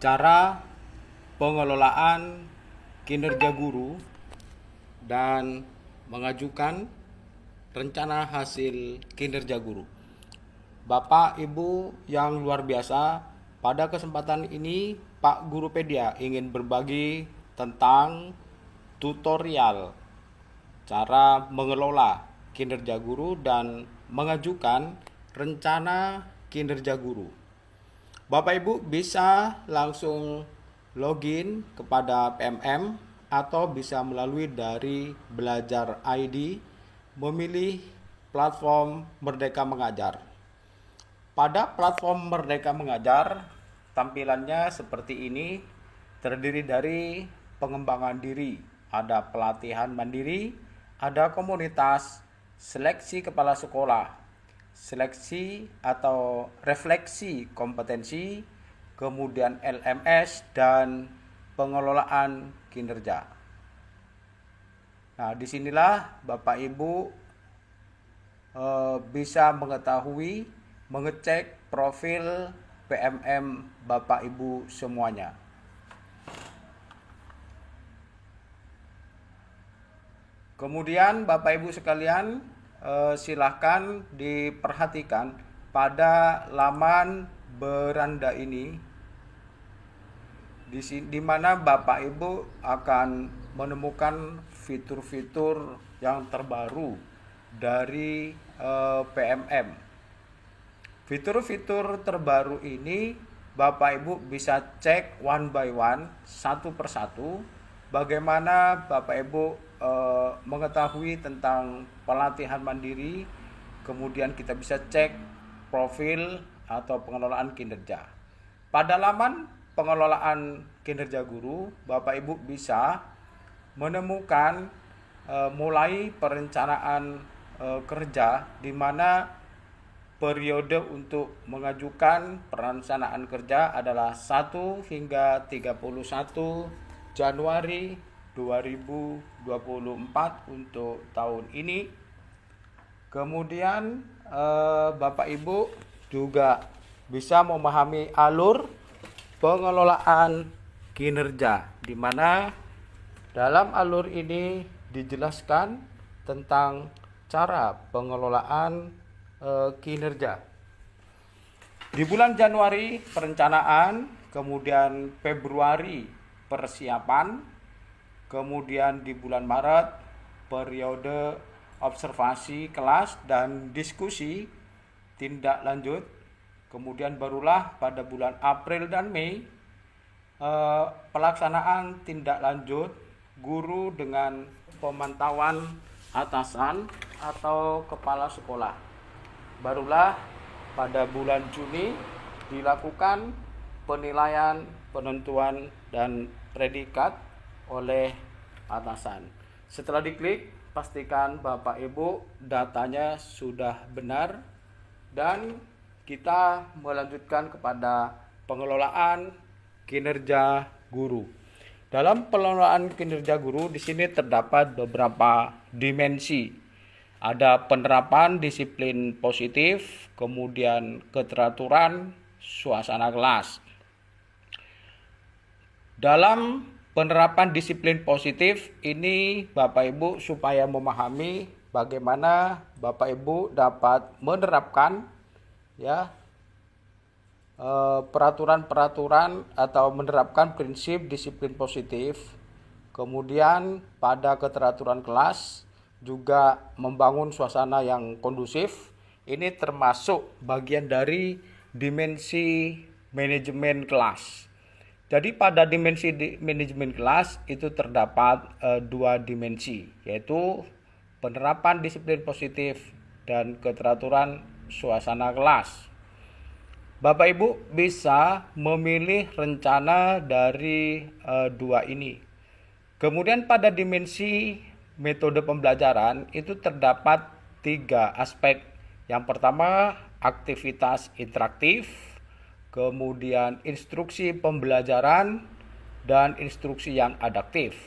cara pengelolaan kinerja guru dan mengajukan rencana hasil kinerja guru. Bapak Ibu yang luar biasa, pada kesempatan ini Pak Gurupedia ingin berbagi tentang tutorial cara mengelola kinerja guru dan mengajukan rencana kinerja guru. Bapak Ibu bisa langsung login kepada PMM atau bisa melalui dari Belajar ID, memilih platform Merdeka Mengajar. Pada platform Merdeka Mengajar, tampilannya seperti ini, terdiri dari pengembangan diri, ada pelatihan mandiri, ada komunitas, seleksi kepala sekolah, seleksi atau refleksi kompetensi, kemudian LMS, dan pengelolaan kinerja. Nah, disinilah Bapak Ibu bisa mengetahui, mengecek profil PMM Bapak Ibu semuanya. Kemudian Bapak Ibu sekalian, silahkan diperhatikan pada laman beranda ini, di mana Bapak Ibu akan menemukan fitur-fitur yang terbaru dari PMM. Fitur-fitur terbaru ini Bapak Ibu bisa cek one by one, satu persatu, bagaimana Bapak Ibu mengetahui tentang pelatihan mandiri, kemudian kita bisa cek profil atau pengelolaan kinerja. Pada laman pengelolaan kinerja guru, Bapak Ibu bisa menemukan mulai perencanaan kerja, di mana periode untuk mengajukan perencanaan kerja adalah 1 hingga 31 Januari 2024 untuk tahun ini. Kemudian Bapak Ibu juga bisa memahami alur pengelolaan kinerja, di mana dalam alur ini dijelaskan tentang cara pengelolaan kinerja. Di bulan Januari perencanaan, kemudian Februari persiapan, kemudian di bulan Maret periode observasi kelas dan diskusi tindak lanjut, kemudian barulah pada bulan April dan Mei pelaksanaan tindak lanjut guru dengan pemantauan atasan atau kepala sekolah. Barulah pada bulan Juni dilakukan penilaian, penentuan, dan predikat oleh atasan. Setelah diklik, pastikan Bapak Ibu datanya sudah benar, dan kita melanjutkan kepada pengelolaan kinerja guru. Dalam pengelolaan kinerja guru di sini terdapat beberapa dimensi. Ada penerapan disiplin positif, kemudian keteraturan suasana kelas. Dalam penerapan disiplin positif ini, Bapak Ibu supaya memahami bagaimana Bapak Ibu dapat menerapkan peraturan-peraturan atau menerapkan prinsip disiplin positif. Kemudian pada keteraturan kelas juga membangun suasana yang kondusif. Ini termasuk bagian dari dimensi manajemen kelas. Jadi pada dimensi manajemen kelas itu terdapat dua dimensi, yaitu penerapan disiplin positif dan keteraturan suasana kelas. Bapak Ibu bisa memilih rencana dari dua ini. Kemudian pada dimensi metode pembelajaran itu terdapat 3 aspek. Yang pertama, aktivitas interaktif, kemudian instruksi pembelajaran, dan instruksi yang adaptif.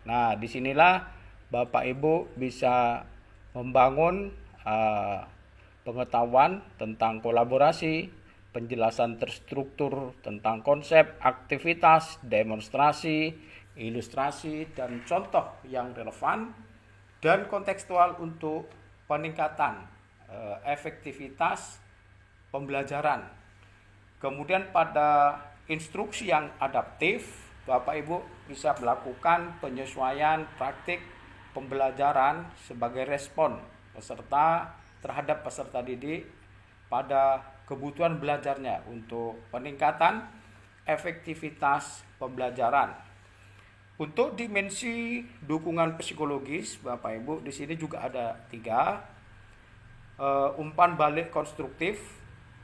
Nah, disinilah Bapak Ibu bisa membangun pengetahuan tentang kolaborasi, penjelasan terstruktur tentang konsep, aktivitas, demonstrasi, ilustrasi, dan contoh yang relevan dan kontekstual untuk peningkatan efektivitas pembelajaran. Kemudian pada instruksi yang adaptif, Bapak Ibu bisa melakukan penyesuaian praktik pembelajaran sebagai respon peserta terhadap peserta didik pada kebutuhan belajarnya untuk peningkatan efektivitas pembelajaran. Untuk dimensi dukungan psikologis, Bapak Ibu, di sini juga ada 3. Umpan balik konstruktif,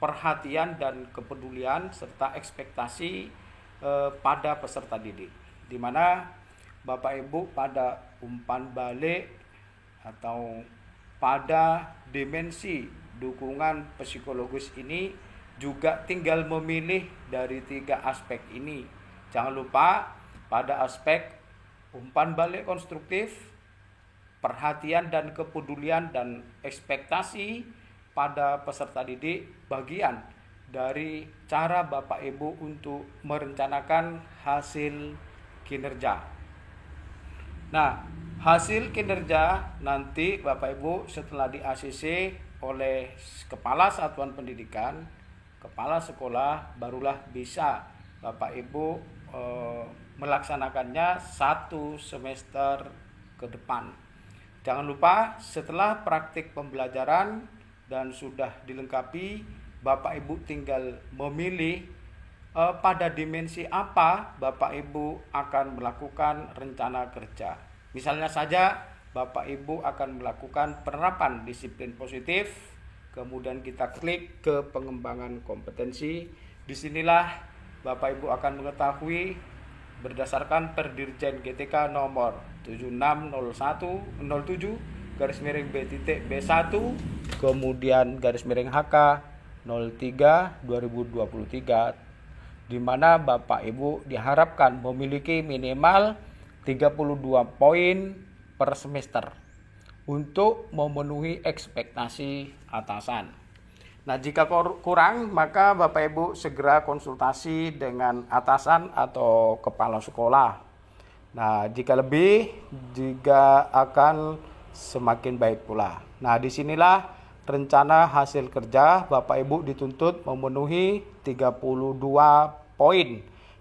perhatian dan kepedulian, serta ekspektasi pada peserta didik. Di mana Bapak Ibu pada umpan balik atau pada dimensi dukungan psikologis ini juga tinggal memilih dari 3 aspek ini. Jangan lupa pada aspek umpan balik konstruktif, perhatian dan kepedulian dan ekspektasi pada peserta didik bagian dari cara Bapak Ibu untuk merencanakan hasil kinerja. Nah, hasil kinerja nanti Bapak Ibu setelah di ACC oleh Kepala Satuan Pendidikan, Kepala Sekolah, barulah bisa Bapak Ibu melaksanakannya 1 semester ke depan. Jangan lupa setelah praktik pembelajaran dan sudah dilengkapi, Bapak Ibu tinggal memilih pada dimensi apa Bapak Ibu akan melakukan rencana kerja. Misalnya saja Bapak Ibu akan melakukan penerapan disiplin positif, kemudian kita klik ke pengembangan kompetensi. Disinilah Bapak Ibu akan mengetahui berdasarkan Perdirjen GTK nomor 760107/B.B1 kemudian _HK 03/2023, di mana Bapak Ibu diharapkan memiliki minimal 32 poin per semester untuk memenuhi ekspektasi atasan. Nah, jika kurang maka Bapak Ibu segera konsultasi dengan atasan atau kepala sekolah. Nah, jika lebih juga akan semakin baik pula. Nah, disinilah rencana hasil kerja Bapak Ibu dituntut memenuhi 32 poin,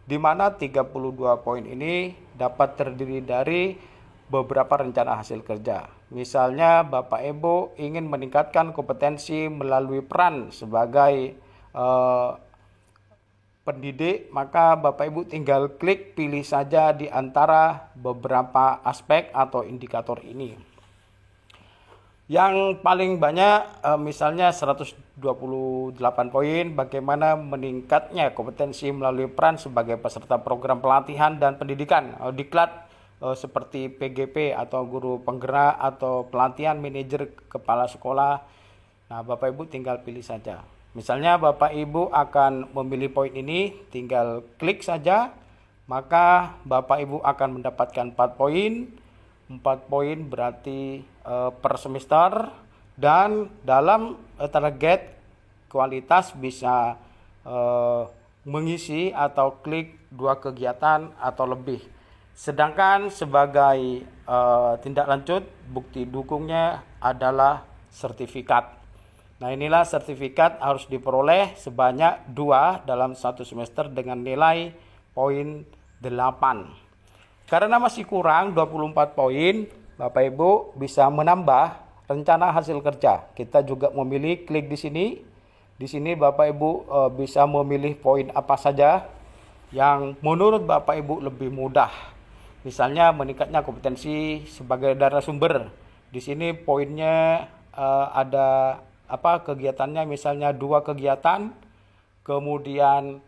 di mana 32 poin ini dapat terdiri dari beberapa rencana hasil kerja. Misalnya Bapak Ibu ingin meningkatkan kompetensi melalui peran sebagai pendidik, maka Bapak Ibu tinggal klik pilih saja di antara beberapa aspek atau indikator ini. Yang paling banyak misalnya 128 poin bagaimana meningkatnya kompetensi melalui peran sebagai peserta program pelatihan dan pendidikan diklat seperti PGP atau guru penggerak atau pelatihan manajer kepala sekolah. Nah, Bapak Ibu tinggal pilih saja. Misalnya Bapak Ibu akan memilih poin ini, tinggal klik saja, maka Bapak Ibu akan mendapatkan 4 poin. 4 poin berarti per semester, dan dalam target kualitas bisa mengisi atau klik 2 kegiatan atau lebih. Sedangkan sebagai tindak lanjut bukti dukungnya adalah sertifikat. Nah, inilah sertifikat harus diperoleh sebanyak 2 dalam 1 semester dengan nilai poin 8. Karena masih kurang 24 poin, Bapak Ibu bisa menambah rencana hasil kerja. Kita juga memilih klik di sini. Di sini Bapak Ibu bisa memilih poin apa saja yang menurut Bapak Ibu lebih mudah. Misalnya meningkatnya kompetensi sebagai narasumber. Di sini poinnya ada kegiatannya, misalnya 2 kegiatan, kemudian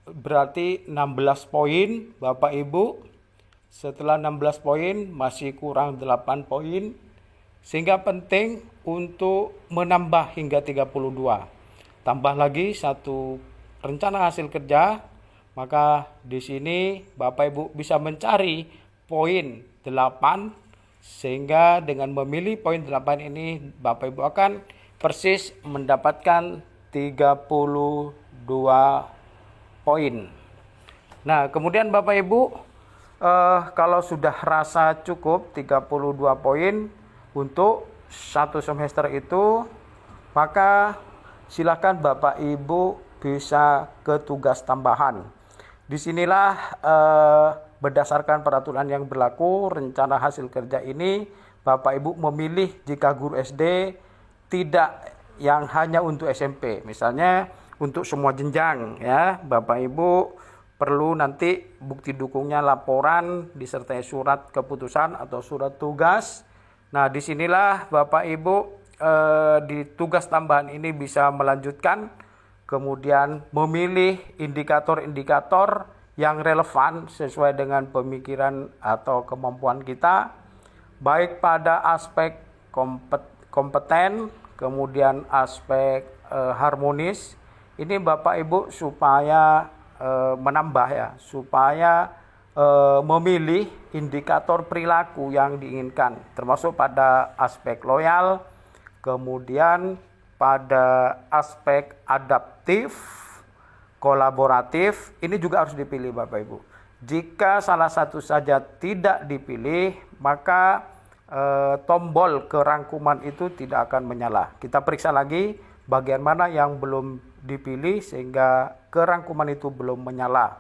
berarti 16 poin Bapak Ibu. Setelah 16 poin masih kurang 8 poin, sehingga penting untuk menambah hingga 32. Tambah lagi 1 rencana hasil kerja, maka di sini Bapak Ibu bisa mencari poin 8, sehingga dengan memilih poin 8 ini Bapak Ibu akan persis mendapatkan 32 poin. Nah, kemudian Bapak Ibu, kalau sudah rasa cukup 32 poin untuk satu semester itu, maka silakan Bapak Ibu bisa ke tugas tambahan. Disinilah berdasarkan peraturan yang berlaku, rencana hasil kerja ini Bapak Ibu memilih jika guru SD tidak yang hanya untuk SMP, misalnya untuk semua jenjang ya, Bapak Ibu perlu nanti bukti dukungnya laporan disertai surat keputusan atau surat tugas. Nah, disinilah Bapak Ibu di tugas tambahan ini bisa melanjutkan, kemudian memilih indikator-indikator yang relevan sesuai dengan pemikiran atau kemampuan kita, baik pada aspek kompeten, kemudian aspek harmonis. Ini Bapak Ibu supaya menambah ya, supaya memilih indikator perilaku yang diinginkan, termasuk pada aspek loyal, kemudian pada aspek adaptif, kolaboratif. Ini juga harus dipilih Bapak Ibu. Jika salah satu saja tidak dipilih, maka tombol kerangkuman itu tidak akan menyala. Kita periksa lagi bagian mana yang belum dipilih sehingga kerangkuman itu belum menyala.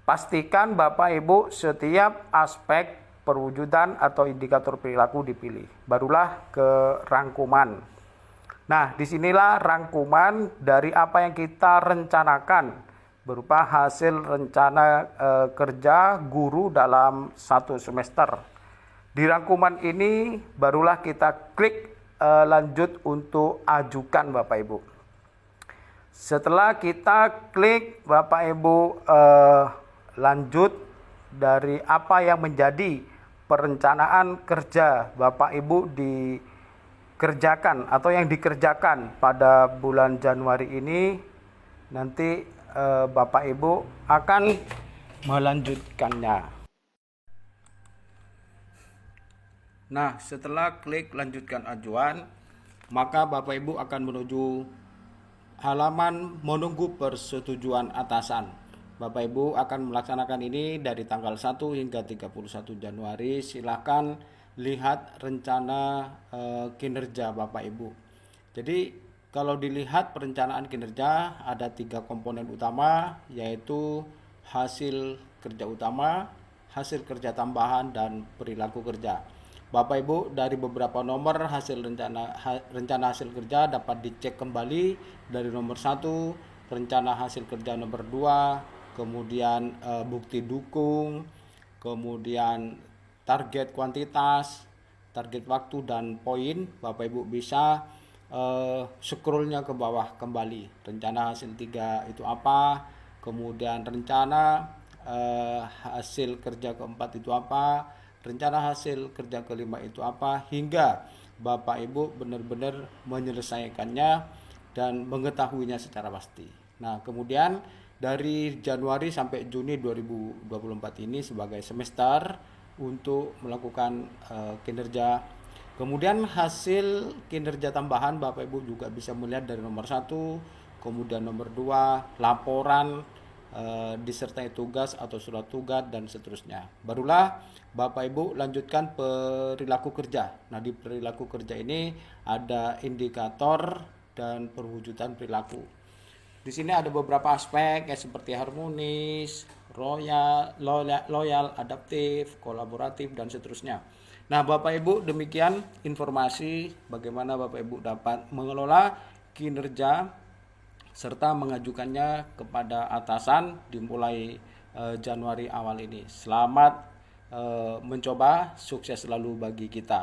Pastikan Bapak Ibu setiap aspek perwujudan atau indikator perilaku dipilih, barulah ke rangkuman. Nah, disinilah rangkuman dari apa yang kita rencanakan berupa hasil rencana kerja guru dalam satu semester. Di rangkuman ini barulah kita klik lanjut untuk ajukan Bapak Ibu. Setelah kita klik Bapak Ibu lanjut dari apa yang menjadi perencanaan kerja Bapak Ibu dikerjakan atau yang dikerjakan pada bulan Januari ini, nanti Bapak Ibu akan melanjutkannya. Nah, setelah klik lanjutkan ajuan, maka Bapak Ibu akan menuju halaman menunggu persetujuan atasan. Bapak Ibu akan melaksanakan ini dari tanggal 1 hingga 31 Januari. Silakan lihat rencana kinerja Bapak Ibu. Jadi kalau dilihat perencanaan kinerja ada 3 komponen utama, yaitu hasil kerja utama, hasil kerja tambahan, dan perilaku kerja. Bapak Ibu, dari beberapa nomor hasil rencana hasil kerja dapat dicek kembali dari nomor 1, rencana hasil kerja nomor 2, kemudian bukti dukung, kemudian target kuantitas, target waktu, dan poin. Bapak Ibu bisa scrollnya ke bawah kembali. Rencana hasil 3 itu apa, kemudian rencana hasil kerja keempat itu apa, rencana hasil kerja kelima itu apa, hingga Bapak Ibu benar-benar menyelesaikannya dan mengetahuinya secara pasti. Nah, kemudian dari Januari sampai Juni 2024 ini sebagai semester untuk melakukan kinerja. Kemudian hasil kinerja tambahan Bapak Ibu juga bisa melihat dari nomor 1, kemudian nomor 2, laporan, disertai tugas atau surat tugas, dan seterusnya. Barulah Bapak Ibu lanjutkan perilaku kerja. Nah, di perilaku kerja ini ada indikator dan perwujudan perilaku. Di sini ada beberapa aspek seperti harmonis, loyal, adaptif, kolaboratif, dan seterusnya. Nah, Bapak Ibu, demikian informasi bagaimana Bapak Ibu dapat mengelola kinerja serta mengajukannya kepada atasan dimulai Januari awal ini. Selamat mencoba, sukses selalu bagi kita.